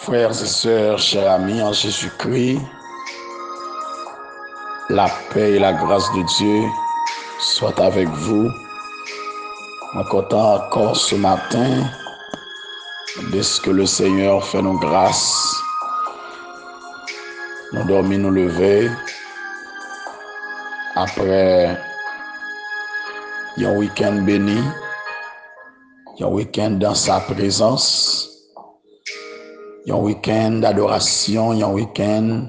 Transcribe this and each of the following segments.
Frères et sœurs, chers amis en Jésus-Christ, la paix et la grâce de Dieu soient avec vous. Je suis content encore ce matin de ce que le Seigneur fait nos grâces. Nous dormir, nous lever après un week-end béni, un week-end dans sa présence, un week-end d'adoration, un week-end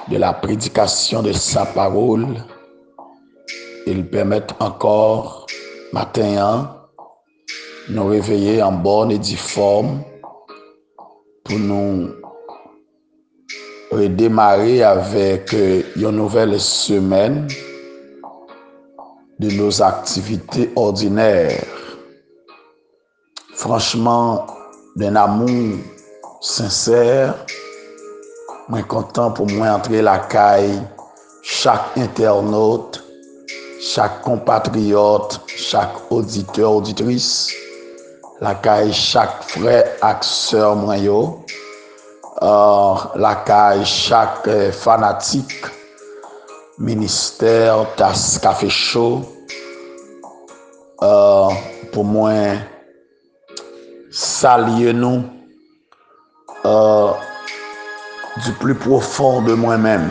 de la prédication de sa parole. Il permet encore matin nous réveiller en bonne et due forme pour nous redémarrer avec une nouvelle semaine de nos activités ordinaires. Franchement, d'un amour sincère, je suis content pour moi entrer la caille chaque internaute, chaque compatriote, chaque auditeur, auditrice, la caille chaque frère et sœur moyo, la caille chaque fanatique, ministère, tasse café chaud, pour moi saluer nous du plus profond de moi-même,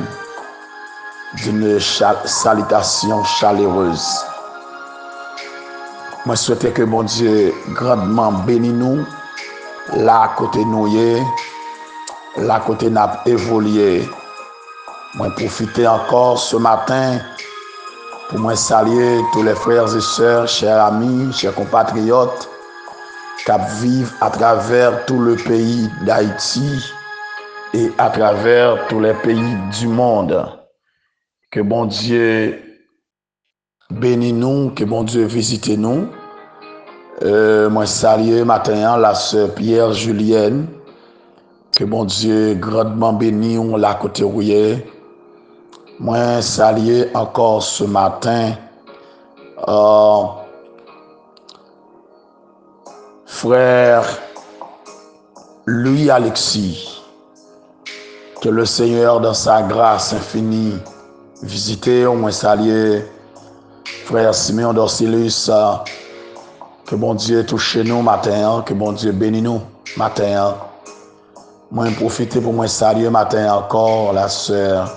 d'une salutation chaleureuse. Moi souhaite que mon Dieu grandement bénisse nous, là côté nous, là côté n'a évolué. Moi profiter encore ce matin pour moi saluer tous les frères et sœurs, chers amis, chers compatriotes, qui vivent à travers tout le pays d'Haïti et à travers tous les pays du monde. Que bon Dieu bénisse nous, que bon Dieu visite nous. Moi salue matin la sœur Pierre Julienne. Que bon Dieu grandement bénisse la côté rouillé. Moi salue encore ce matin frère Louis Alexis. Que le Seigneur dans sa grâce infinie visite. Moi salue frère Simeon Dorcilus. Que bon Dieu touche nous matin, que bon Dieu bénisse nous matin. Moi profiter pour moi saluer matin encore la sœur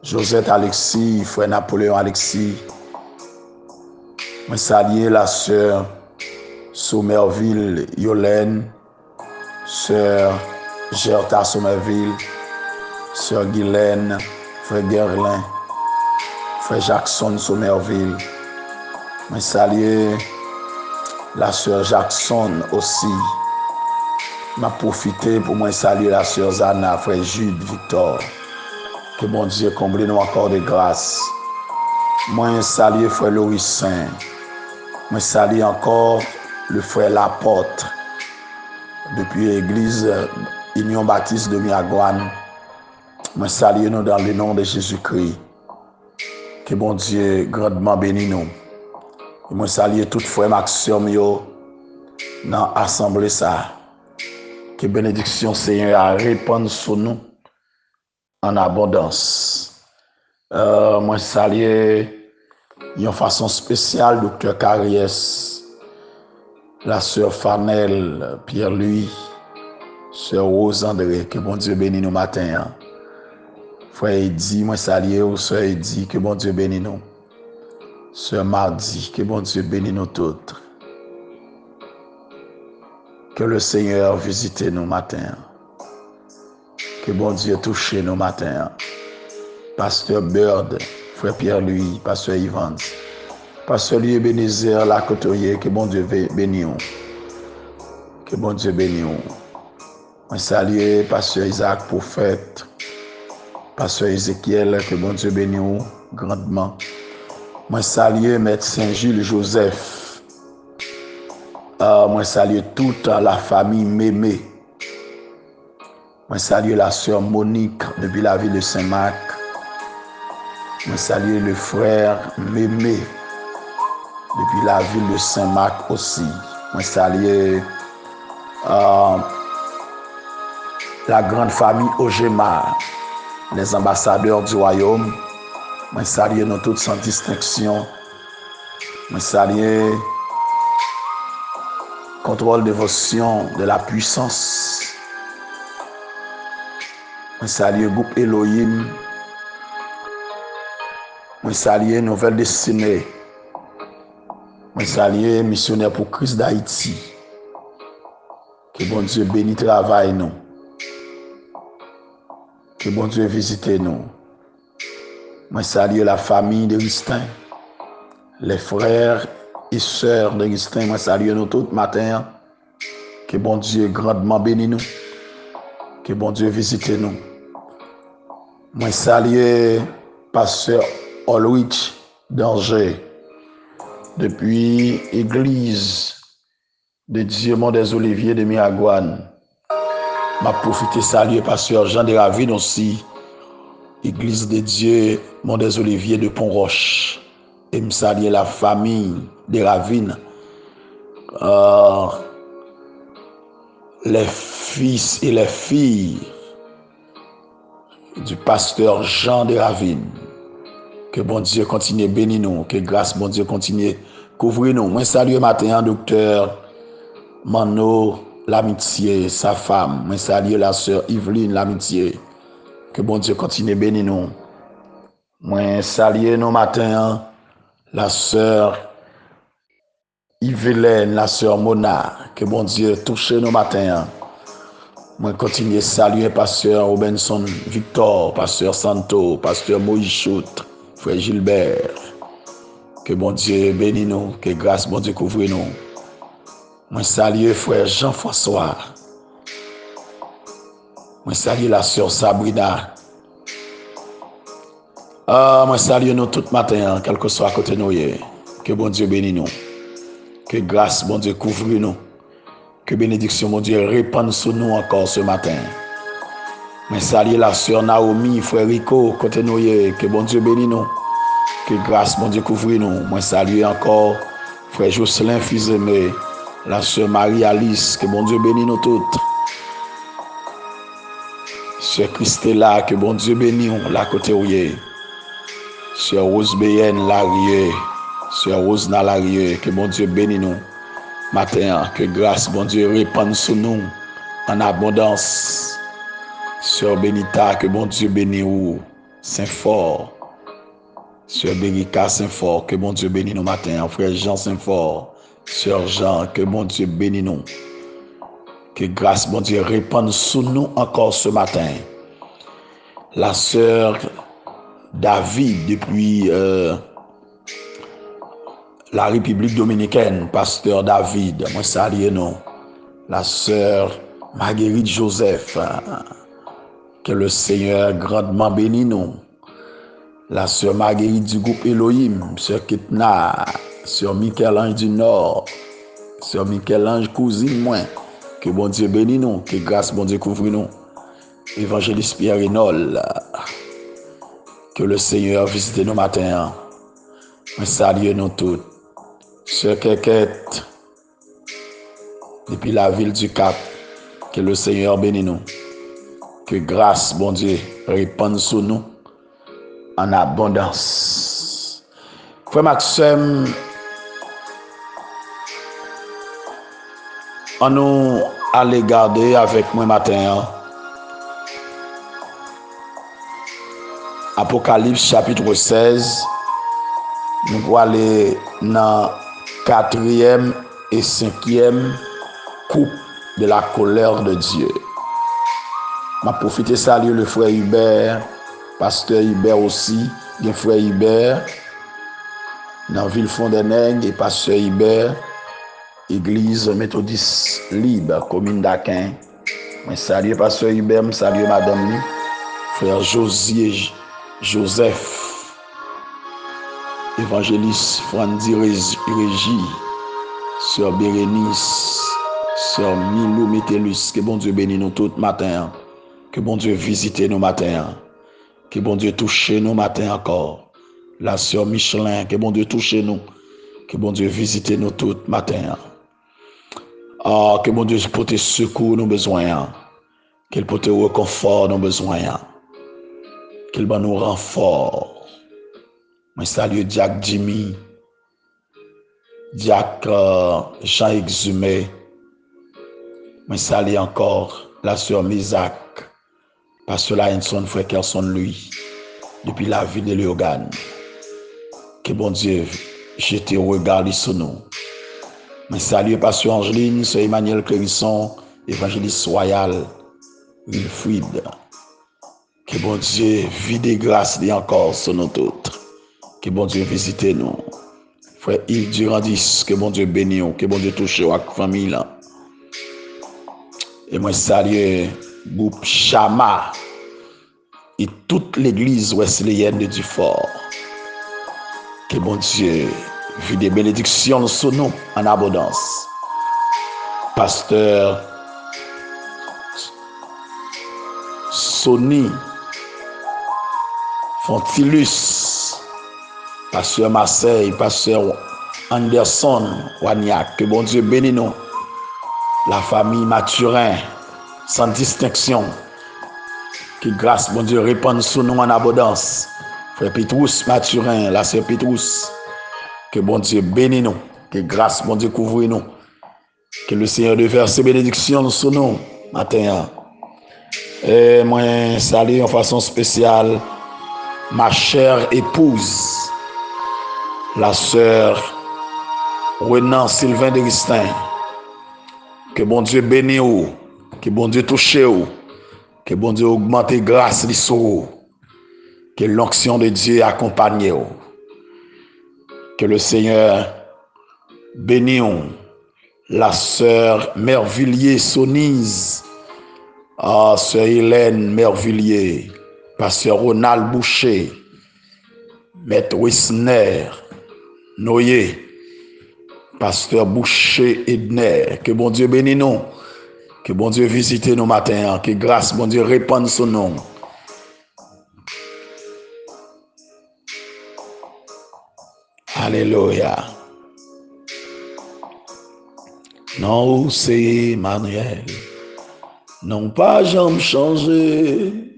Josette Alexis, frère Napoléon Alexis. Moi saluer la sœur Somerville Yolène, sœur Gerta Somerville, sœur Guylaine, frère Gerlin, frère Jackson Somerville. Moi saluer la sœur Jackson aussi. M'a profité pour moi saluer la sœur Zana, frère Jude Victor. Que bon Dieu comble nous encore de grâce. Moi saluer frère Louis Saint. Moi saluer encore le frère Laporte depuis l'église Union Baptiste de Miagouane. Moi saluer nous dans le nom de Jésus-Christ. Que bon Dieu grandement bénisse nous. Et moi saluer tout frère Maxime yo dans l'assemblée ça. Que bénédiction Seigneur a répandre sur nous en abondance. Moi saluer d'une façon spéciale docteur Caries, la sœur Fanel Pierre-Louis, sœur Rose André, que bon Dieu bénisse nous matin. Frère Eddy, moi saluer ou sœur Eddy, que bon Dieu bénisse nous. Sœur Mardi, que bon Dieu bénisse nous toutes. Que le Seigneur visite nous matin. Que bon Dieu touche nous matin. Pasteur Bird, frère Pierre-Louis, pasteur Yvans, pasteur Louis Bénézer, la couturier, que bon Dieu bénisse. Que bon Dieu bénisse. Moi salue pasteur Isaac, prophète, pasteur Ézéchiel, que bon Dieu bénisse grandement. Moi salue maître Saint-Gilles Joseph. Moi salue toute la famille Mémé. Moi salue la sœur Monique depuis la ville de Saint-Marc. Moi salue le frère Mémé depuis la ville de Saint-Marc aussi. Moi salue la grande famille Ogema, les ambassadeurs du royaume. Moi salue nous toutes sans distinction. Moi salue contrôle dévotion de la puissance. Moi salue groupe Elohim. Moi salue nouvelle destinée. Moi salue missionnaire pour Christ d'Haïti. Que bon Dieu bénisse travail nous. Que bon Dieu visite nous. Moi salue la famille de Ristin, les frères et sœurs de Ristin. Moi salue nous tout matin. Que bon Dieu grandement bénisse nous. Que bon Dieu visite nous. Moi salue pasteur Ulrich d'Angers depuis l'église de Dieu Mont des Oliviers de Miragouane. M'a profité saluer pasteur Jean de Ravine aussi, église de Dieu Mont des Oliviers de Pont-Roche. Et me saluer la famille de Ravine, les fils et les filles du pasteur Jean de Ravine. Que bon Dieu continue à bénir nous, que grâce bon Dieu continue à couvrir nous. Moi salue matin docteur Mano l'amitié, sa femme. Moi salue la sœur Yveline l'amitié. Que bon Dieu continue à bénir nous. Moi salue nous matin la sœur Yvelène, la sœur Mona. Que bon Dieu touche nous matin. Moi continue à saluer pasteur Robinson Victor, pasteur Santo, pasteur Moïse Choute, frère Gilbert. Que bon Dieu bénisse nous, que grâce bon Dieu couvre nous. Moi salue frère Jean-François. Moi salue la sœur Sabrina. Moi salue nous tout matin, quel que soit à côté de nous. Que bon Dieu bénisse nous. Que grâce bon Dieu couvre nous. Que bénédiction mon Dieu répande sur nous encore ce matin. Moi salue la sœur Naomi, frère Rico, côté de nous. Que bon Dieu bénisse nous. Que grâce mon Dieu couvre nous. Moi salue encore frère Jocelyn fils aimé, la sœur Marie-Alice. Que bon Dieu bénisse nous toutes. Sœur Christella, que bon Dieu bénisse nous, la côté où est. Sœur Rose Béenne, Larieux. Sœur Rosna Larieux, que bon Dieu bénisse nous. Matin, que grâce, bon Dieu, répande sur nous en abondance. Sœur Benita, que bon Dieu bénisse nous. Saint-Fort. Sœur Bérika Saint-Fort, que bon Dieu bénisse nous matin. Frère Jean Saint-Fort. Sœur Jean, que bon Dieu bénisse nous. Que grâce, bon Dieu, répande sur nous encore ce matin. La sœur David, depuis la République dominicaine, pasteur David, moi salue nous. La sœur Marguerite Joseph, que le Seigneur grandement bénisse nous. La sœur Marguerite du groupe Elohim, sœur Ketna, sœur Michel-Ange du Nord, sœur Michel-Ange cousine moi, que bon Dieu bénisse nous, que grâce bon Dieu couvre nous. Évangéliste Pierre Renol, que le Seigneur visite nos matins. Moi salue nous tous. Sœur Kékette, depuis la ville du Cap, que le Seigneur bénisse nous. Que grâce, bon Dieu, répande sur nous en abondance. Frère Maxime, on nous allait garder avec moi matin. Apocalypse chapitre 16. Nous allons aller dans 4e et 5e coupe de la colère de Dieu. M'a profité saluer le frère Hubert, pasteur Hubert aussi, le frère Hubert, dans Villefond-des-Nègres et pasteur Hubert, église méthodiste libre, commune d'Aquin. Je salue pasteur Hubert, je salue madame lui, frère Josier Joseph, évangéliste Frandy Régie, sœur Bérénice, sœur Milou Métellus, que bon Dieu bénisse nous tout matin, que bon Dieu visite nous matin, que bon Dieu touche nous matin encore, la sœur Michelin, que bon Dieu touche nous, que bon Dieu visite nous tout matin, que bon Dieu porte secours nous besoin, qu'il peut te réconfort nos besoins, qu'il va nous renfort. Moi salue Jack Jimmy, Jack Jean Exhumé. Moi salue encore la sœur Misak, Pasteur Lainson, frère Kerson lui, depuis la ville de Léogane. Que bon Dieu jette au regard sur nous. Moi salue Pasteur Angeline, sœur Emmanuel Clérisson, évangéliste royal, Wilfried. Que bon Dieu vide grâce et encore sur nous toutes. Que bon Dieu visite nous. Frère Yves Durandis, que bon Dieu bénisse, que bon Dieu touche la famille là. Et moi salue groupe Chama et toute l'église wesleyenne de Dufort. Que bon Dieu vide des bénédictions sur nous en abondance. Pasteur Sonny Fontilus, Pasteur Marseille, Pasteur Anderson Wagnac, que bon Dieu bénisse nous. La famille Mathurin, sans distinction, que grâce, bon Dieu, répande sur nous en abondance. Frère Petrus Mathurin, la sœur Petrus, que bon Dieu bénisse nous, que grâce, bon Dieu, couvre nous, que le Seigneur de verse ses bénédictions sur nous matin. Et moi, salue en façon spéciale ma chère épouse, la sœur Renan Sylvain de Ristin. Que bon Dieu bénisse vous, que bon Dieu touche vous, que bon Dieu augmente grâce sur vous, que l'onction de Dieu accompagne vous. Que le Seigneur bénisse vous, la sœur Mervillier Sonise, sœur Hélène Mervillier, pasteur Ronald Boucher, maître Wisner, Noyer, pasteur Boucher Edner. Que bon Dieu bénisse nous, que bon Dieu visite nous matin, que grâce bon Dieu répande son nom. Alléluia. Non, c'est Emmanuel, non pas jamais changé,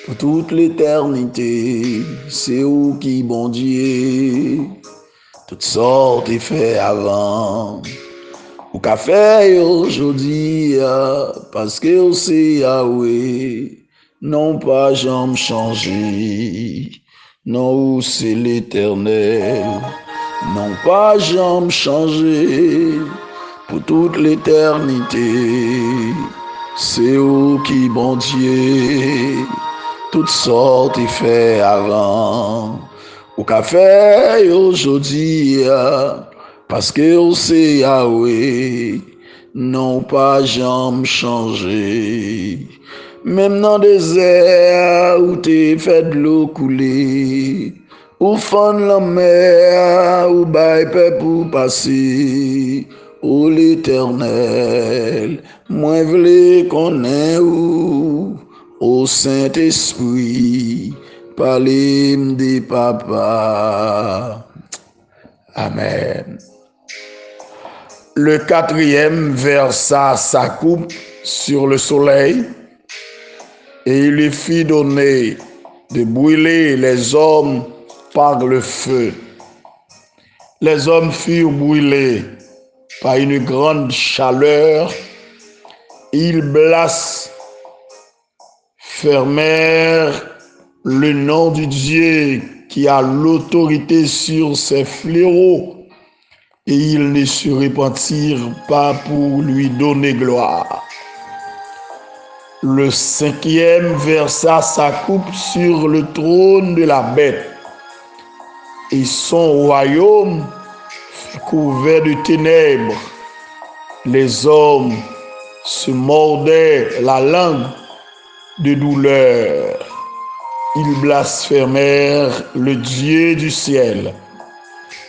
pour toute l'éternité, c'est où qui bon Dieu, toutes sortes et fait avant, ou qu'a fait aujourd'hui, parce que c'est Yahweh, non pas jamais changé, non c'est l'éternel, non pas jamais changé, pour toute l'éternité, c'est où qui bon Dieu, toutes sortes et fait avant, ou qu'a fait aujourd'hui, parce que c'est Yahweh, non pas jamais changé. Même dans le désert où t'es fait de l'eau couler, ou fond la mer, ou bail peuple pour passer, ô l'Éternel, moi v'lais connaître où, ô Saint-Esprit, parlez de papa. Amen. Le quatrième versa sa coupe sur le soleil, et il lui fit donner de brûler les hommes par le feu. Les hommes furent brûlés par une grande chaleur. Ils blasphémèrent le nom du Dieu qui a l'autorité sur ces fléaux, et ils ne se repentirent pas pour lui donner gloire. Le cinquième versa sa coupe sur le trône de la bête, et son royaume fut couvert de ténèbres. Les hommes se mordaient la langue de douleur. Ils blasphémèrent le Dieu du ciel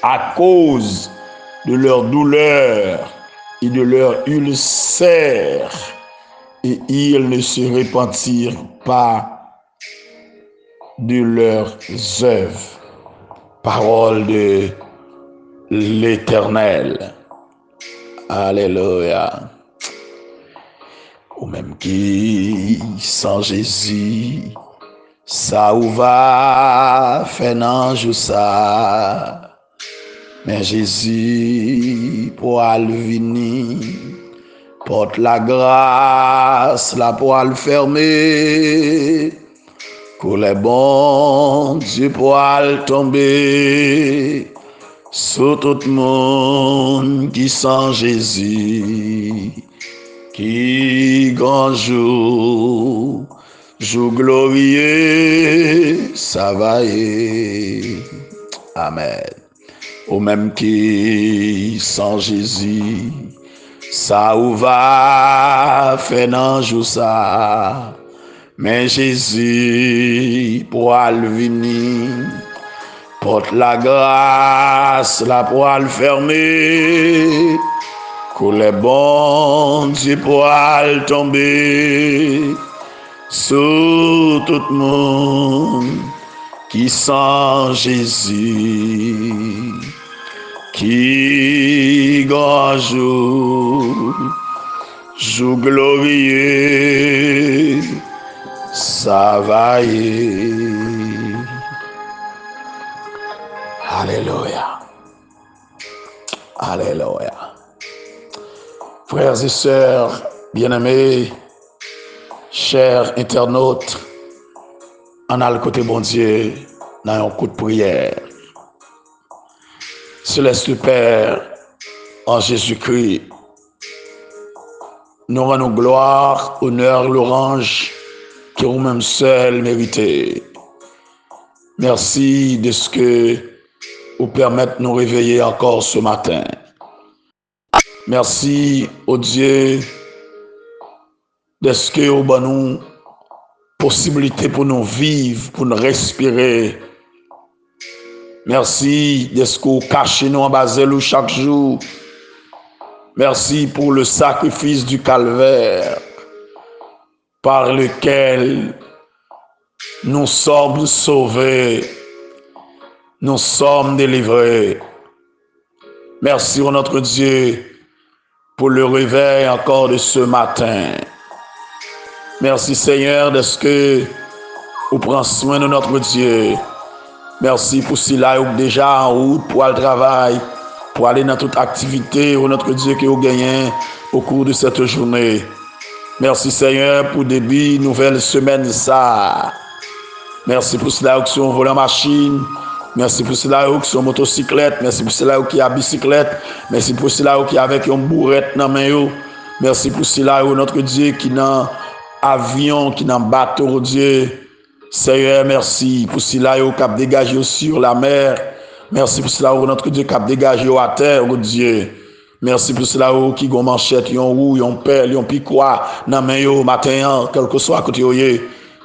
à cause de leur douleur et de leur ulcère, et ils ne se repentirent pas de leurs œuvres. Parole de l'Éternel. Alléluia. ou même qui sans Jésus, ça ou va faire nan jou ça. Mais Jésus pour al venir, porte la grâce là pour al fermer. Que les bons Dieu pour al tomber sur tout le monde qui sans Jésus, qui grand jour glorieux, ça va y. Amen. Au même qui sans Jésus, ça ou va faire nan jou ça. Mais Jésus pour al venir, porte la grâce là pour al fermer. Que les bons Dieu pour al tomber sur tout le monde qui sans Jésus, qui grand jour glorieux, ça va y. Alléluia. Alléluia. Frères et sœurs, bien-aimés, chers internautes, on a le côté bon Dieu dans un coup de prière. Céleste Père, en Jésus-Christ, nous rendons gloire, honneur, louange, que vous-même seul méritez. Merci de ce que vous permettez de nous réveiller encore ce matin. Merci au Dieu de ce que vous donne nous possibilité pour nous vivre, pour nous respirer. Merci de ce que vous cachez nous en bas de nous chaque jour. Merci pour le sacrifice du calvaire par lequel nous sommes sauvés, nous sommes délivrés. Merci à notre Dieu pour le réveil encore de ce matin. Merci Seigneur de ce que vous prenez soin de notre Dieu. Merci pour cela déjà en route pour le travail, pour aller dans toute activité où notre Dieu que vous gagnez au cours de cette journée. Merci Seigneur pour début nouvelle semaine ça. Merci pour cela qui sont volant machine. Merci pour cela qui sont motocyclette. Merci pour cela qui a bicyclette. Merci pour cela qui avec une bourrette dans main yo. Merci pour cela notre Dieu qui dans avion, qui dans bateau Dieu. Seigneur, merci pour cela qui a dégagé sur la mer. Merci pour cela notre Dieu qui a dégagé à terre, oh Dieu. Merci pour cela qui gon manchette, yon roue, yon pelle, yon piquois dans main yo matin, quel que soit côté yoye.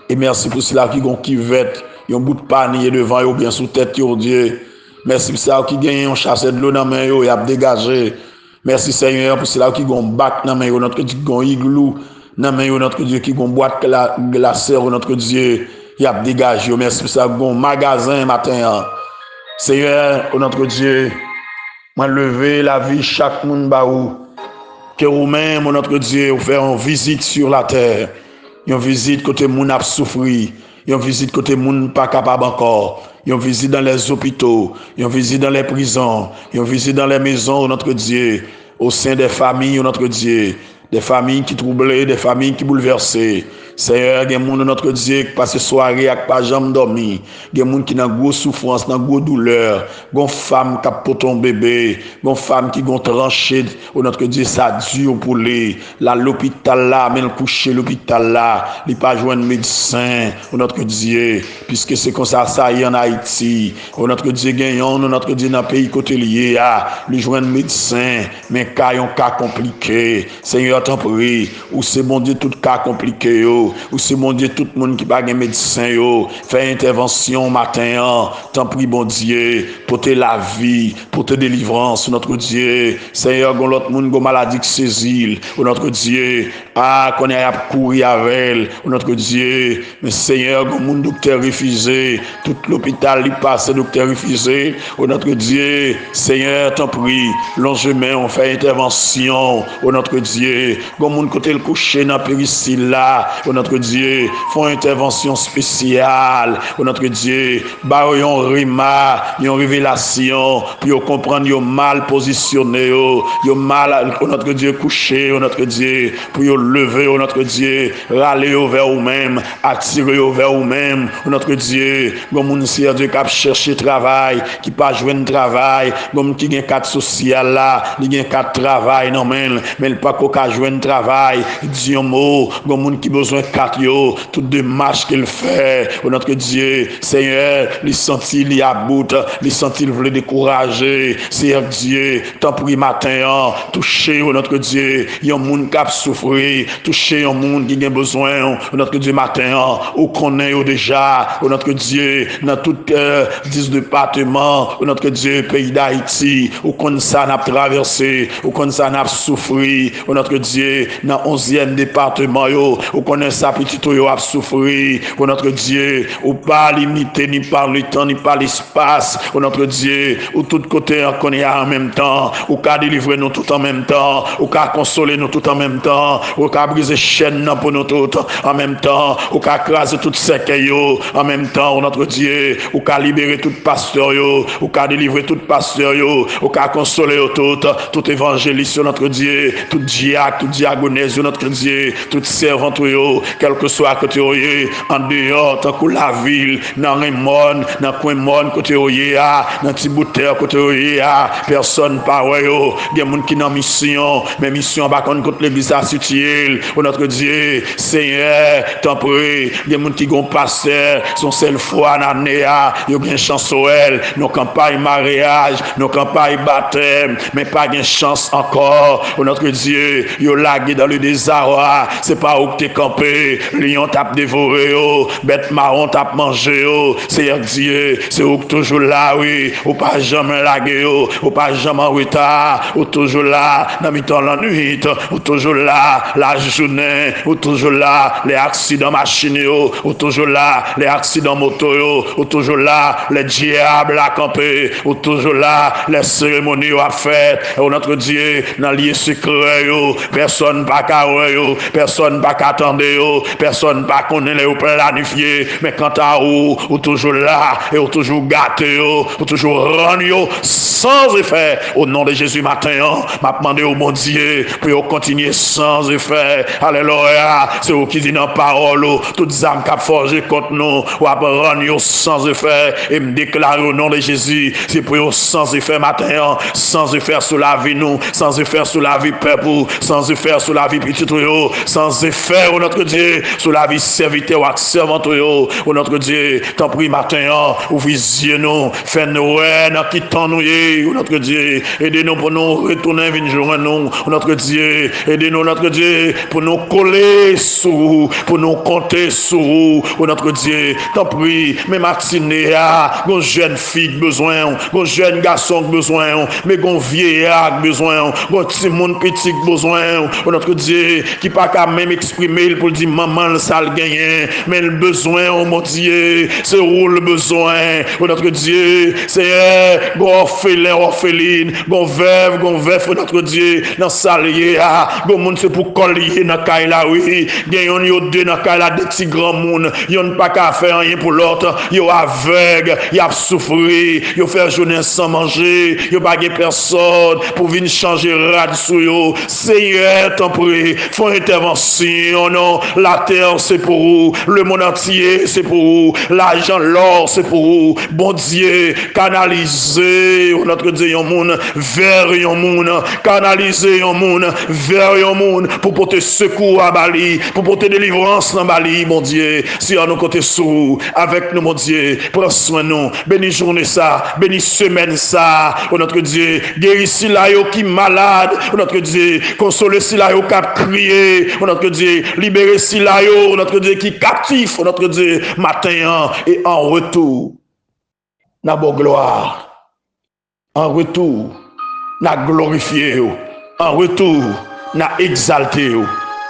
Et merci pour cela qui gon kivette, yon bout de panier devant yo bien sous tête yo Dieu. Merci pour cela qui gagne yon chasseur de l'eau dans main yo, y a dégagé. Merci Seigneur pour cela qui gon bac dans main yo, notre Dieu gon igloo dans main yo, notre Dieu qui gon boîte glaceur, notre Dieu, y a dégagé. Merci pour cela gon magasin matin. Seigneur, notre Dieu, moi lever la vie chaque monde baou que vous-même notre Dieu vous faire une visite sur la terre, une visite côté moun a souffri, une visite côté moun pas capable encore, une visite dans les hôpitaux, une visite dans les prisons, une visite dans les maisons notre Dieu, au sein des familles notre Dieu, des familles qui troublées, des familles qui bouleversées. Seigneur, il y a des gens notre Dieu qui passe soirée avec pas jamais dormi. Il y a des gens qui ont grosse souffrance, dans grosse douleur. Il y a des femmes qui ont ton bébé, il y a des femmes qui ont tranché. Notre Dieu, ça dure pour les. Là, l'hôpital là, même le coucher l'hôpital là, il n'y a pas de médecin. Notre Dieu, puisque c'est comme ça y est en Haïti. Notre Dieu gagnant, notre Dieu dans le pays côté lié, il joint médecin, mais cas un cas compliqué. Seigneur, t'en prie, ou c'est bon Dieu tout cas compliqué. ou c'est mon Dieu, tout le monde qui n'a pas de médecin, yo, fait intervention matin, t'en prie, bon Dieu, pour te la vie, pour te délivrance, notre Dieu. Seigneur, gon l'autre monde, gon maladie qui saisit, notre Dieu, qu'on ait à courir avec elle, notre Dieu. Mais Seigneur, gon monde docteur refusé, tout l'hôpital lui passe, docteur refusé, notre Dieu. Seigneur, t'en prie, longement, on fait intervention, notre Dieu. Gon monde côté le coucher dans péricile là, notre Dieu, font intervention spéciale, notre Dieu. Bah, yon rima, yon révélation, pour comprendre yon mal positionné, yon mal, notre Dieu, couché, notre Dieu, pour yon lever, notre Dieu, râler vers vous-même, attirer vers vous-même, notre Dieu. Gon moun si Dieu qui a cherché travail, qui pas joindre travail, gon qui gen cadre social là, il gen cadre travail non mais il pas qu'à joindre travail, dit un mot, gon moun qui besoin cadre yo, toute démarche qu'il fait, notre Dieu, Seigneur, il senti il a bout, il senti il veut décourager, Seigneur Dieu, tant pris matin, toucher notre Dieu, yon moun qui a souffrir, toucher un monde qui a besoin, notre Dieu matin, ou connaît déjà, notre Dieu, dans tout 10 départements, notre Dieu, pays d'Haïti, ou qu'on ça n'a traversé, ou qu'on ça n'a souffri, notre Dieu, dans 11e département, ou qu'on ça petit yo a souffri, notre Dieu, ou pas limité ni par le temps, ni par l'espace, notre Dieu, ou tout côté on connaît en même temps, ou qu'a délivrer nous tout en même temps, ou qu'a consoler nous tout en même temps, ou qu'a briser chaîne pour nous tout en même temps, ou qu'a craser tout cercueil en même temps, notre Dieu, ou qu'a libérer tout pasteur yo, ou qu'a délivrer tout pasteur yo, ou qu'a consoler tout évangéliste notre Dieu, tout diacre, tout diagonèse notre Dieu, tout servante yo, quel que soit côté oye, en dehors tant que la ville, dans un monde, dans coin monde côté oye dans petit bout de terre côté oye personne pas yo, des monde qui dans mission, mais mission pas contre l'église à Sutiel, notre Dieu, Seigneur, t'en prie, des monde qui gon pasteur, son seule fois en année yo bien chance elle, nos campagnes mariage, nos campagnes baptême, mais pas gain chance encore, notre Dieu, yo lagué dans le désarroi, c'est pas où t'es campé, lion tape dévoré, bête marron tape mangé, Seigneur Dieu, c'est où toujours là, oui, ou pas jamais lagué, ou pas jamais en retard, ou toujours là, dans mi-temps la nuit, ou toujours là, la journée, ou toujours là, les accidents machines, ou toujours là, les accidents moto, ou toujours là, les diables à camper, ou toujours là, les cérémonies à faire, ou notre Dieu, dans les secrets, personne pas qu'à personne pas qu'attendre, personne pas connaît les planifier, mais quant à ou toujours là, et ou toujours gâté, ou toujours rendre sans effet, au nom de Jésus matin, m'a demandé au bon Dieu, pour continuer sans effet, alléluia, c'est vous qui dit dans la parole, toutes âmes qui forgé contre nous, ou à rendre sans effet, et me déclare au nom de Jésus, c'est pour sans effet matin, sans effet sur la vie nous, sans effet sur la vie peuple, sans effet sur la vie petit, sans effet, oh notre Dieu, sur la vie serviteur ou servante, oh notre Dieu, t'en prie matin, ouvre les yeux nous, fais-nous, dans qui t'en nous, oh notre Dieu, aidez-nous pour nous retourner, venir joindre nous, oh notre Dieu, aidez-nous, notre Dieu, pour nous coller sous, pour nous compter sous, oh notre Dieu, t'en prie, mais matinée, gon jeune fille besoin, gon jeune garçon besoin, mais gon vieillard besoin, gon petit monde petit besoin, oh notre Dieu, qui pas qu'à même exprimer pour dire maman ça le gagne, mais le besoin, oh mon Dieu, c'est où le besoin, oh notre Dieu, c'est gon orphelin, orpheline, gon veuve, oh notre Dieu, dans salier, gon monde c'est pour collier dans kaila oui, gagne yo deux dans kaila des petits grands monde, yon pas qu'à faire rien pour l'autre, yo aveugle, y a souffrir, yo faire journée sans manger, yo pas de personne pour venir changer rad sou yo. Seigneur, t'en prie, font intervention, non, la terre c'est pour vous, le monde entier c'est pour vous, l'argent, l'or c'est pour vous, bon Dieu, canaliser notre Dieu yon monde vers yon monde, canaliser yon monde vers yon monde pour porter secours à Bali, pour porter délivrance dans Bali, mon Dieu, si à nos côtés sous avec nous, mon Dieu, prends soin nous, bénis journée ça, bénis semaine ça, oh notre Dieu, guéris si là yo qui malade, oh notre Dieu, consoler si là yo qui crié, oh notre Dieu, libérer récit là, notre Dieu qui captif, notre Dieu, matin, et en retour, n'a bon gloire. En retour, n'a glorifié, en retour, n'a exalté.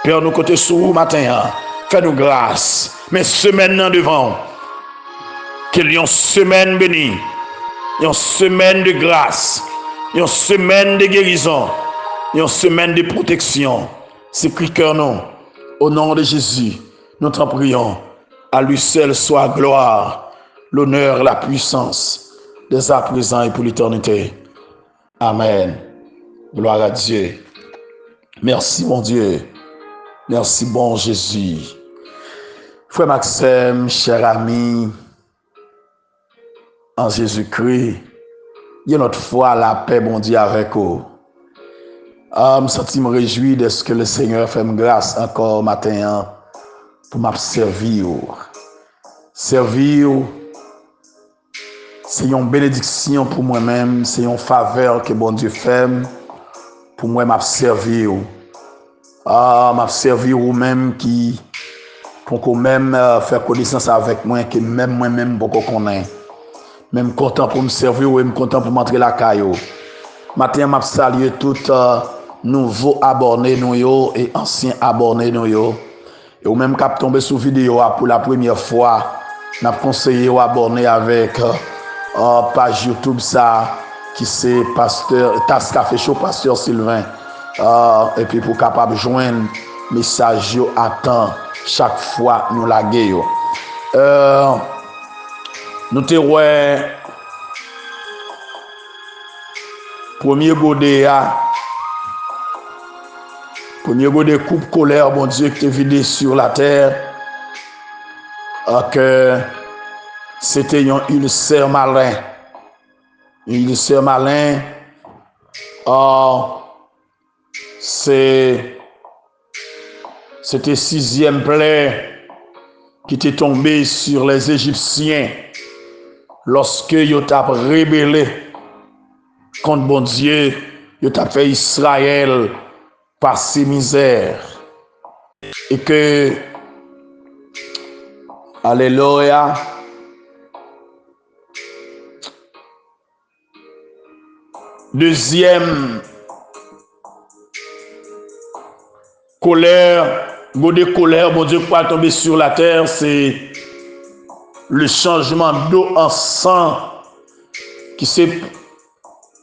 Père, nous côté sous matin, fais-nous grâce. Mais semaine devant, qu'il y ait une semaine bénie, une semaine de grâce, une semaine de guérison, une semaine de protection. C'est cri cœur non. Au nom de Jésus, nous t'en prions. À lui seul soit gloire, l'honneur, la puissance, dès à présent et pour l'éternité. Amen. Gloire à Dieu. Merci, mon Dieu. Merci, bon Jésus. Frère Maxime, cher ami, en Jésus-Christ, il y a notre foi, la paix, bon Dieu, avec vous. Je me réjouis de ce que le Seigneur fait grâce encore matin pour m'observer. Servir, c'est une bénédiction pour moi-même, c'est une faveur que bon Dieu fait pour moi m'observer. M'observer ou même qui pour même faire connaissance avec moi que même moi-même beaucoup connais. Même content pour me servir ou même content pour m'entrer la caillou. Matin m'a salué tout nouveaux abonnés nous et anciens abonnés nous et ou même cap tomber sur vidéo pour la première fois, n'a conseillé aux abonner avec page YouTube ça qui c'est pasteur Tas Café Show pasteur Sylvain et puis pour capable joindre message yo à temps chaque fois nous la gueule. Nous te ouais premier godé coupe colère bon Dieu qui te vidé sur la terre que c'était un ulcère malin. Un ulcère malin c'était 6e plaie qui était tombée sur les Égyptiens lorsque ils ont rébellé contre bon Dieu, ils ont fait Israël passer misère. Et que, alléluia, deuxième colère, godé colère, bon Dieu, pas tomber sur la terre, c'est le changement d'eau en sang qui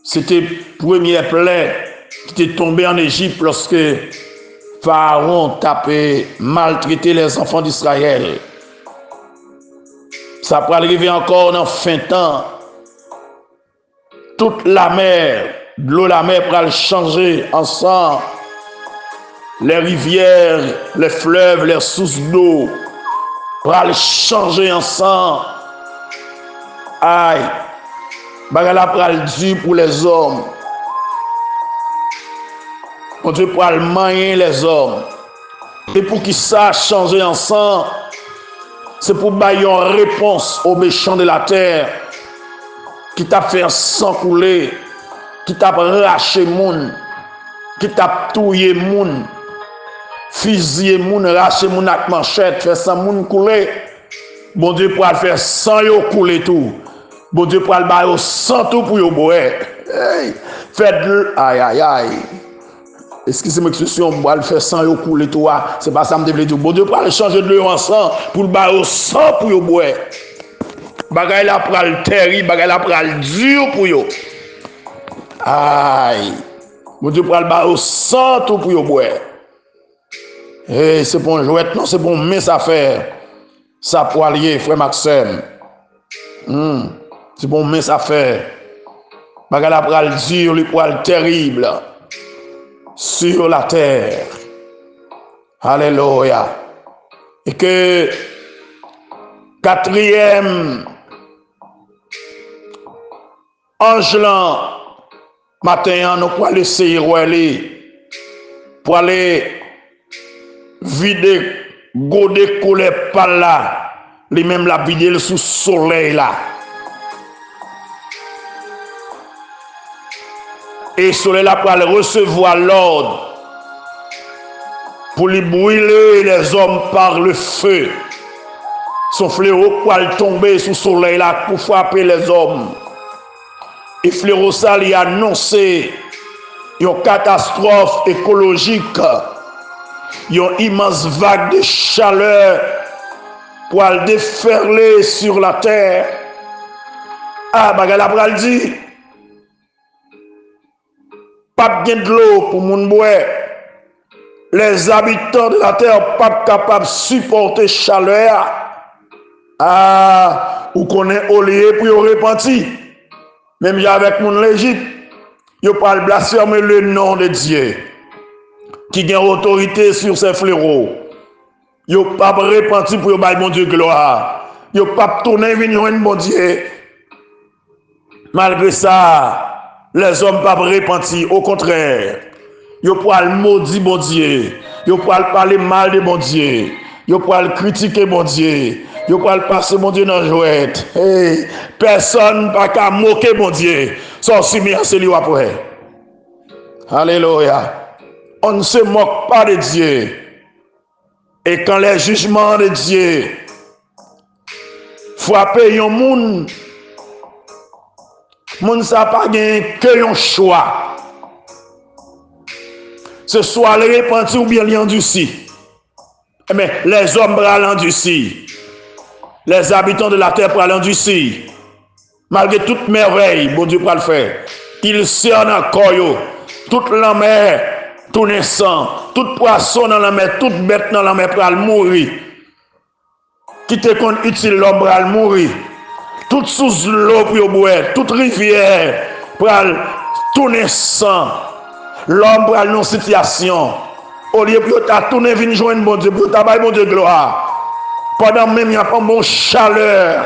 c'était première plaie qui était tombée en Égypte lorsque Pharaon tapait, maltraité les enfants d'Israël. Ça peut arriver encore dans fin temps. Toute la mer, l'eau de la mer pourra changer en sang. Les rivières, les fleuves, les sources d'eau pourra changer en sang. Aïe, bagala pourra dur pour les hommes. On Dieu pourra manier les hommes. Et pour qu'ils ça changer en sang, c'est pour bailler une réponse aux méchants de la terre qui t'a fait sang couler, qui t'a raché moun, qui t'a touillé moun, fusillé moun, raché moun avec manchette, fait sang moun couler. Bon Dieu pourra faire sang yo couler tout. Bon Dieu pourra le bailler sang tout pour yo boire. Hey, faites aïe aïe aïe. Excusez-moi que si on va le faire sans couler toi, c'est pas ça me devait dire. Bon Dieu pour changer de l'eau en sang pour le bailler au sang pour yo boire. Bagay la pral terrible, bagay la pral dur pour yo. Aïe. Bon Dieu pour le bailler au sang tout pour yo boire. Eh, c'est bon jouet, non, c'est bon mince affaire. Ça poilier, frère Maxime. C'est bon mince affaire. Bagay la pral dur, le poil terrible. Sur la terre. Alléluia. Et que quatrième ange là, matin, nous pour aller essayer pour aller vider, goder, coller par là, lui même la vider sous soleil là. Et soleil là pour aller recevoir l'ordre pour lui brûler les hommes par le feu. Son fléau pour tomber sous le soleil là pour frapper les hommes. Et fléau ça lui a annoncé une catastrophe écologique, une immense vague de chaleur pour le déferler sur la terre. Ah, bagala pral dit, pas de l'eau pour moun boire. Les habitants de la terre pas capables de supporter chaleur. Ah, ou connaît au lieu pour y repentir. Même avec mon l'Égypte, yo parle blasphémer le nom de Dieu qui a autorité sur ces fléaux. Yo pas repentir pour bailler mon Dieu gloire. Yo pas tourner venir mon Dieu. Malgré ça, les hommes pas repentir, au contraire. Yo pour maudire bon Dieu. Yo pour parler mal de bon Dieu. Yo pour critiquer bon Dieu. Yo pour passer mon Dieu dans jouette. Hey, personne pas qu'à moquer mon Dieu. Sauf si c'est lui après. Alléluia. On ne se moque pas de Dieu. Et quand les jugements de Dieu frappent un monde, moun sa pas gagné que un choix. Ce soit le repentir ou bien l'endurci. Mais les hommes bras l'endurci. Les habitants de la terre bras l'endurci. Malgré toute merveille, bon Dieu va le faire. Il sert encore toute la mer, tout naissant, tout poisson dans la mer, toute bête dans la mer pour mourir. Qui te compte utile l'homme pour mourir. Toute sous l'eau pour boire, toute rivière pour tourner sang. L'homme pour aller dans situation. Au lieu de tourner venir joindre bon Dieu, pour tabailler bon Dieu gloire. Pendant même il y a pas bon chaleur,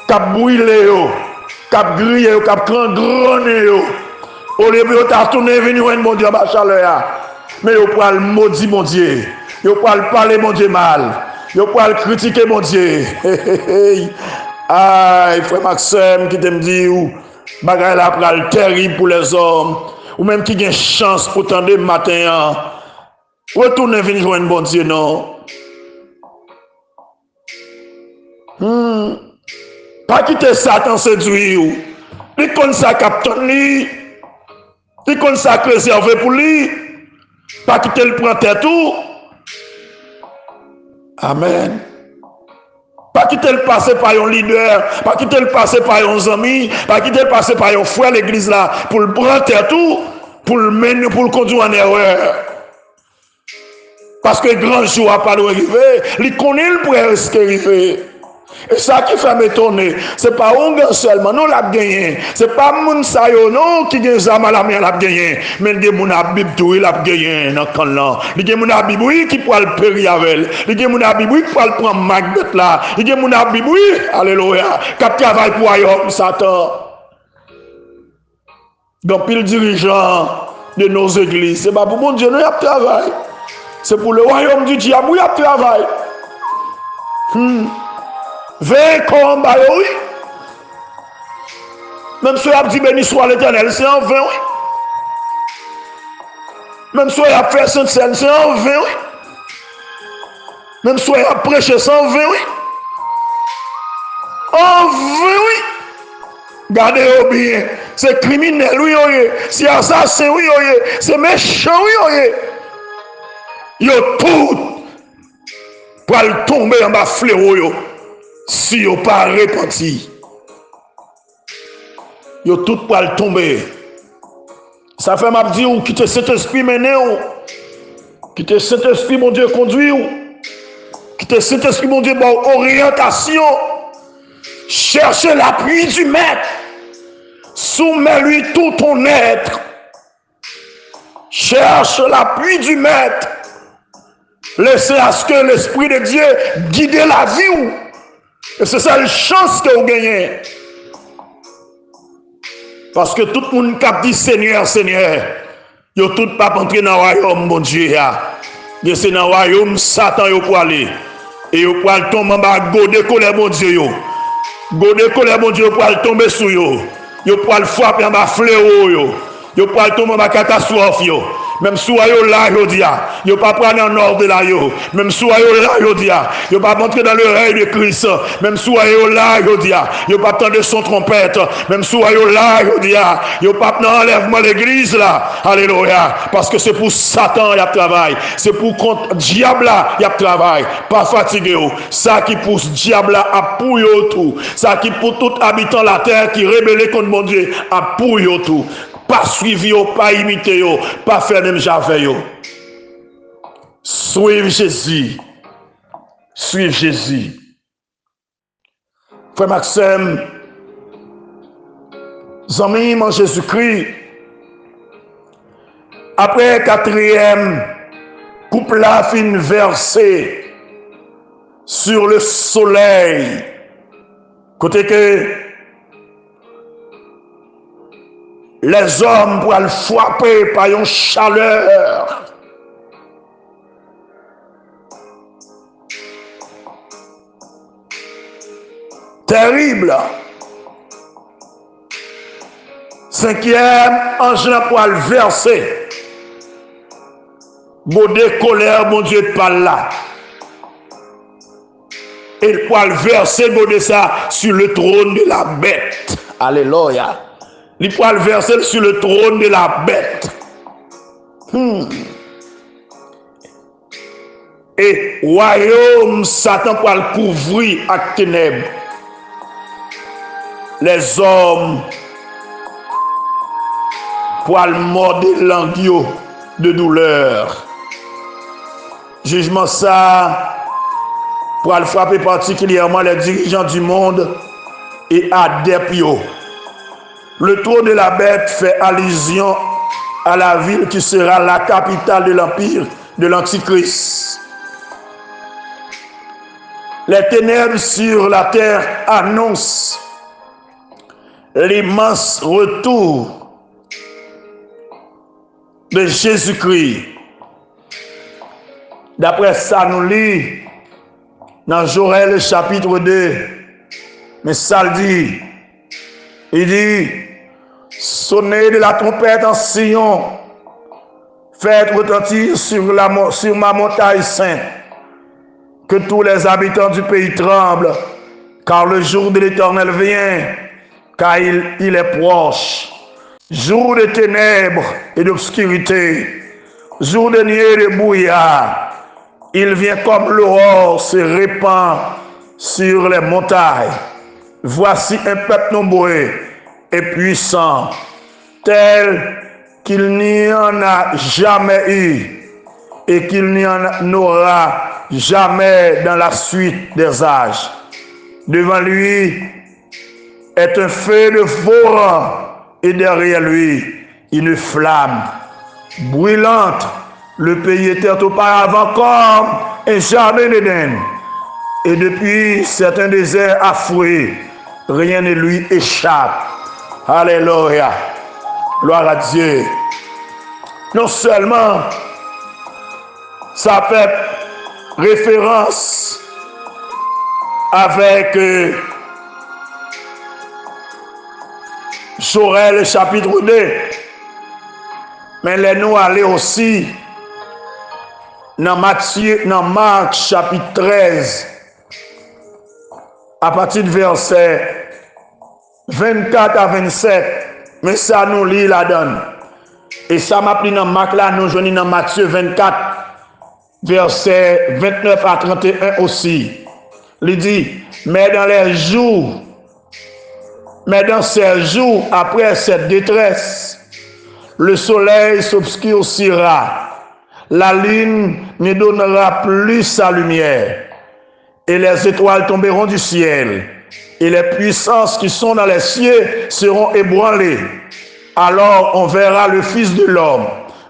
cap brûler cap griller, cap gronder. Au lieu de tourner venir joindre bon Dieu à chaleur. Mais il pour le maudit mon Dieu. Il pour parler mon Dieu mal. Il pour critiquer mon Dieu. Ah, frère Maxime qui te me dit ou bagay la pral terrible pour les hommes ou même qui a chance pour tendre matin retourner venir joindre bon Dieu non. Pas quitter Satan séduire ou. Il connaît ça captain lui. Il connaît ça préserver pour lui. Pas quitter le prendre tête tout. Amen. Pas quitter le passer par un leader, pas quitter le passer par un ami, pas quitter le passer par un frère l'église là, pour le prendre tout, pour le mener, pour le conduire en erreur. Parce que le grand jour n'a pas arrivé, il connaît le pourrait risquer arriver. Et ça qui fait m'étonner, c'est pas un gars seulement, non l'a gagné. C'est pas moun sa yo non qui gagne zama la l'a gagné, mais il y a moun abib tout il a gagné dans kan là. Il y a moun abib oui qui peut le périr avec. Il y a moun abib oui qui peut prendre magnet là. Il y a moun abib oui, alléluia, qui travaille pour ailleurs Satan. Donc pile dirigeant de nos églises, c'est pas pour mon Dieu, nous y a travail. C'est pour le royaume du diable, il y a travail. 20 combats, oui. Même si on a dit béni soit l'Éternel, c'est en 20, oui. Même si on a fait Sainte Seine, c'est en 20, oui. Même si on a prêché, c'est en 20, oui. En 20, oui. Gardez-vous bien. C'est criminel, oui, oui. C'est assassin, oui, oui. C'est méchant, oui, oui. Yo tout pour tomber en bas fléau, yo. Si vous pas repenti, vous tout pour tomber. Ça fait m'a dire ou quitter cet esprit mené ou quitter cet esprit mon Dieu conduit ou quitter cet esprit mon Dieu bon orientation. Cherchez l'appui du maître. Soumets-lui tout ton être. Cherche l'appui du maître. Laissez à ce que l'esprit de Dieu guide la vie. Et c'est ça la chance que vous gagnez. Parce que tout le monde qui dit Seigneur, Seigneur, ils ne tout pas entrer dans le royaume, mon Dieu. C'est dans le royaume, Satan pour aller. Et ils pour tomber en bas, goder colère, mon Dieu. Goder colère, mon Dieu, pour tomber sur eux. Ils pour frapper en bas fléau. Ils pour tomber en bas catastrophe. Même si yo là, yo dit, yo pas prendre en ordre là, yo. Même si yo là, yo dit, yo pas rentrer dans le règne de Christ. Même si yo là, yo dit, yo pas attendre son trompette. Même si yo là, yo dit, yo pas dans enlèvement l'église là. Alléluia. Parce que c'est pour Satan y a travail. C'est pour contre diable là y a travail. Pas fatigué. Ça qui pousse diable là à pour tout. Ça qui pour tout habitant la terre qui rébelle contre mon Dieu à pour tout. Pas suivre, pas imiter, pas faire même javet. Suivre Jésus. Suivre Jésus. Frère Maxime, amis en Jésus-Christ, après quatrième couple là fin versé sur le soleil, côté que les hommes pour le frapper par une chaleur. Terrible. Cinquième, ange pour le verser. Bodé colère, mon Dieu, pas là. Et pour le verser, bodé ça sur le trône de la bête. Alléluia. Il peut le verser sur le trône de la bête. Et royaume Satan pour le couvrir avec ténèbres. Les hommes pour le mordre l'anguille de douleur. Jugement ça pour le frapper particulièrement les dirigeants du monde et adeptes. Le trône de la bête fait allusion à la ville qui sera la capitale de l'empire de l'Antichrist. Les ténèbres sur la terre annoncent l'immense retour de Jésus-Christ. D'après ça, nous lit dans Joël chapitre 2, mais ça le dit, il dit, sonnez de la trompette en Sion, faites retentir sur ma montagne sainte, que tous les habitants du pays tremblent, car le jour de l'Éternel vient, car il est proche. Jour de ténèbres et d'obscurité, jour de nuit et de brouillard, il vient comme l'aurore se répand sur les montagnes. Voici un peuple nombreux et puissant, tel qu'il n'y en a jamais eu et qu'il n'y en aura jamais dans la suite des âges. Devant lui est un feu de forêt et derrière lui une flamme brûlante. Le pays était auparavant comme un jardin d'Éden, et depuis c'est un désert affreux, rien ne lui échappe. Alléluia, gloire à Dieu. Non seulement ça fait référence avec Joël chapitre 2, mais les nous aller aussi dans Marc chapitre 13, à partir du verset 24 à 27, mais ça nous lit la donne. Et ça m'a pris dans Marc là, nous joignons dans Matthieu 24, verset 29 à 31 aussi. Il dit, mais dans ces jours, après cette détresse, le soleil s'obscurcira, la lune ne donnera plus sa lumière, et les étoiles tomberont du ciel, et les puissances qui sont dans les cieux seront ébranlées. Alors on verra le Fils de l'homme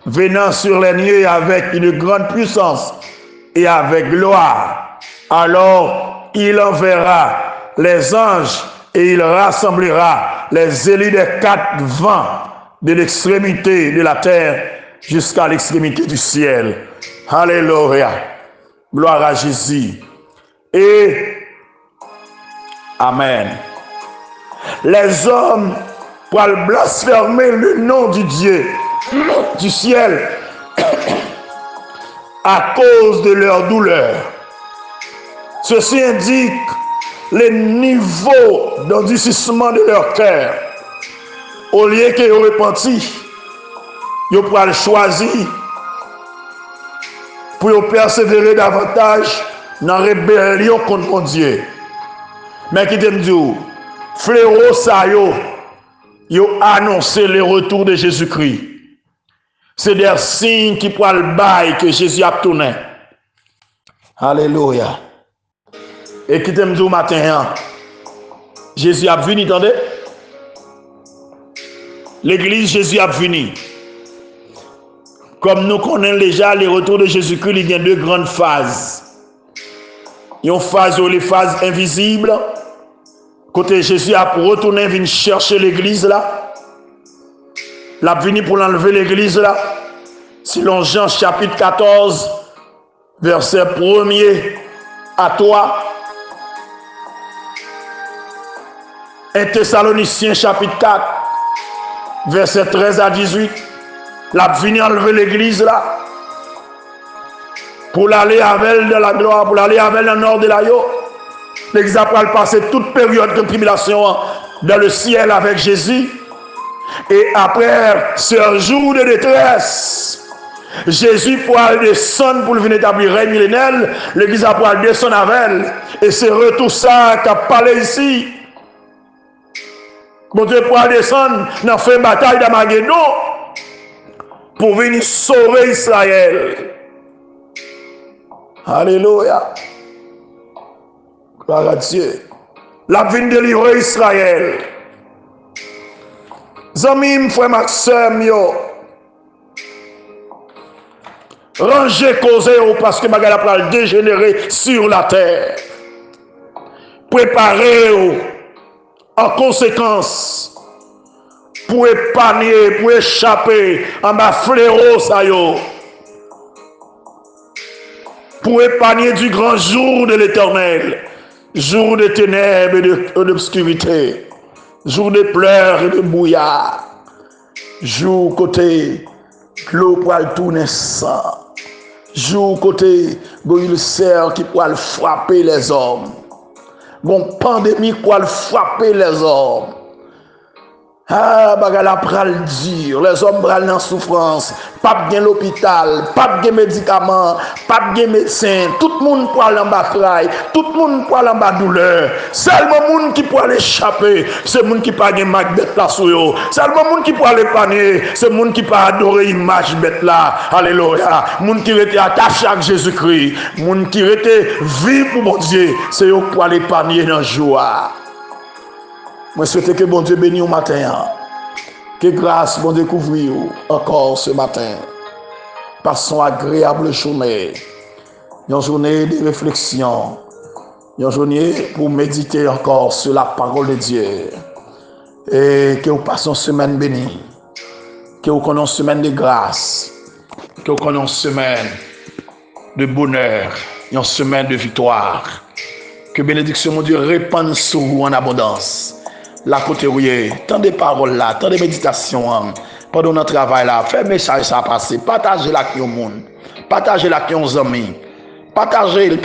venant sur les nuées avec une grande puissance et avec gloire. Alors il enverra les anges et il rassemblera les élus des quatre vents de l'extrémité de la terre jusqu'à l'extrémité du ciel. Alléluia. Gloire à Jésus. Et Amen. Les hommes pour blasphémer le nom du Dieu du ciel à cause de leur douleur. Ceci indique les niveaux d'endurcissement de leur cœur. Au lieu qu'ils aient repenti, ils pourraient choisir pour persévérer davantage dans la rébellion contre mon Dieu. Mais qui te dit, fléau ça yo annoncé le retour de Jésus-Christ. C'est des signes qui pourraient le bail que Jésus a tourné. Alléluia. Et qui te dit au matin, Jésus a venu, attendez? L'église, Jésus a venu. Comme nous connaissons déjà le retour de Jésus-Christ, il y a deux grandes phases. Il y a une phase où les phases invisibles, côté Jésus a retourné, venu chercher l'église là. Il a venu pour l'enlever l'église là. Selon Jean chapitre 14, verset 1er à 3. 1 Thessaloniciens chapitre 4, verset 13 à 18. Il a venu enlever l'église là. Pour l'aller avec elle dans la gloire, pour l'aller avec elle dans le nord de la yo. L'église a passé toute période de tribulation dans le ciel avec Jésus. Et après ce jour de détresse, Jésus pourra descendre pour venir établir le règne millénaire. L'église a pourra descendre avec elle. Et c'est retour ça qu'a parlé ici. Mon Dieu pourra descendre dans la bataille d'Armageddon pour venir sauver Israël. Alléluia. Gloire à Dieu. La vie de délivrer Israël. Zamim, frère Maxime, yo. Rangez cause parce que Magala pral dégénérer sur la terre. Préparez-vous en conséquence pour épargner, pour échapper en bas fléau ça yo. Pour épargner du grand jour de l'Éternel, jour de ténèbres et d'obscurité, jour de pleurs et de brouillard, jour côté l'eau pour le tourner sang, jour côté ulcère qui pourra frapper les hommes, bon pandémie pour frapper les hommes. Ah, bagala pral dur, les hommes pral dans souffrance, pas de l'hôpital, pas de médicaments, pas de médecin, tout le monde pral en bas fraille, tout le monde pral en bas douleur. Seulement monde qui pral échapper, c'est monde qui pas de mag bête là sou yo. Seulement monde qui pral épargner, c'est monde qui pas adorer image bête là. Alléluia. Monde qui était attaché à Jésus-Christ, monde qui était vivre pour mon Dieu, c'est eux qui pral épargner dans joie. Moi, je souhaite que bon Dieu bénisse au matin. Que grâce, bon Dieu, couvre encore ce matin. Passons agréable journée. Une journée de réflexion. Une journée pour méditer encore sur la parole de Dieu. Et que nous passons une semaine bénie. Que nous connaissons une semaine de grâce. Que nous connaissons une semaine de bonheur. Une semaine de victoire. Que bénédiction, mon Dieu, répande sur vous en abondance. La côté où tant de paroles là, tant de méditations pendant notre travail là, faites message ça passer, partagez la avec le monde, partagez la avec vos amis, partagez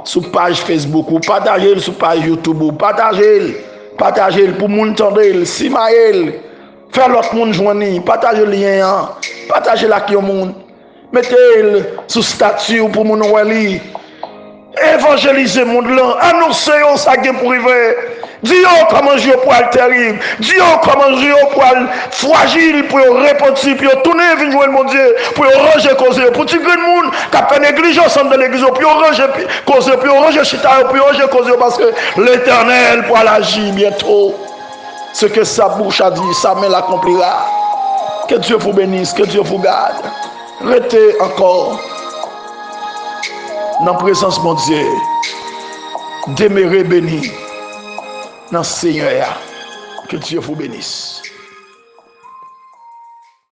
sur page Facebook ou partagez sur page YouTube ou partagez pour monde entendre, simaël, faire l'autre monde joindre, partagez le lien, partagez la avec le monde, mettez sous statut pour mon wali, évangélisez le monde là, annoncez ça qui pour arriver. Dis comment je pour être terrible. Dis comment je pour être fragile pour repentir, pour tourner vers jouer mon Dieu, pour ranger cause, pour tuer le monde qui a fait négligence ensemble de l'église, pour ranger cause, pour ranger chita, pour ranger cause, parce que l'Éternel pour l'agir bientôt. Ce que sa bouche a dit, sa main l'accomplira. Que Dieu vous bénisse, que Dieu vous garde. Restez encore dans la présence de mon Dieu. Demeurez bénis dans le Seigneur. Que Dieu vous bénisse.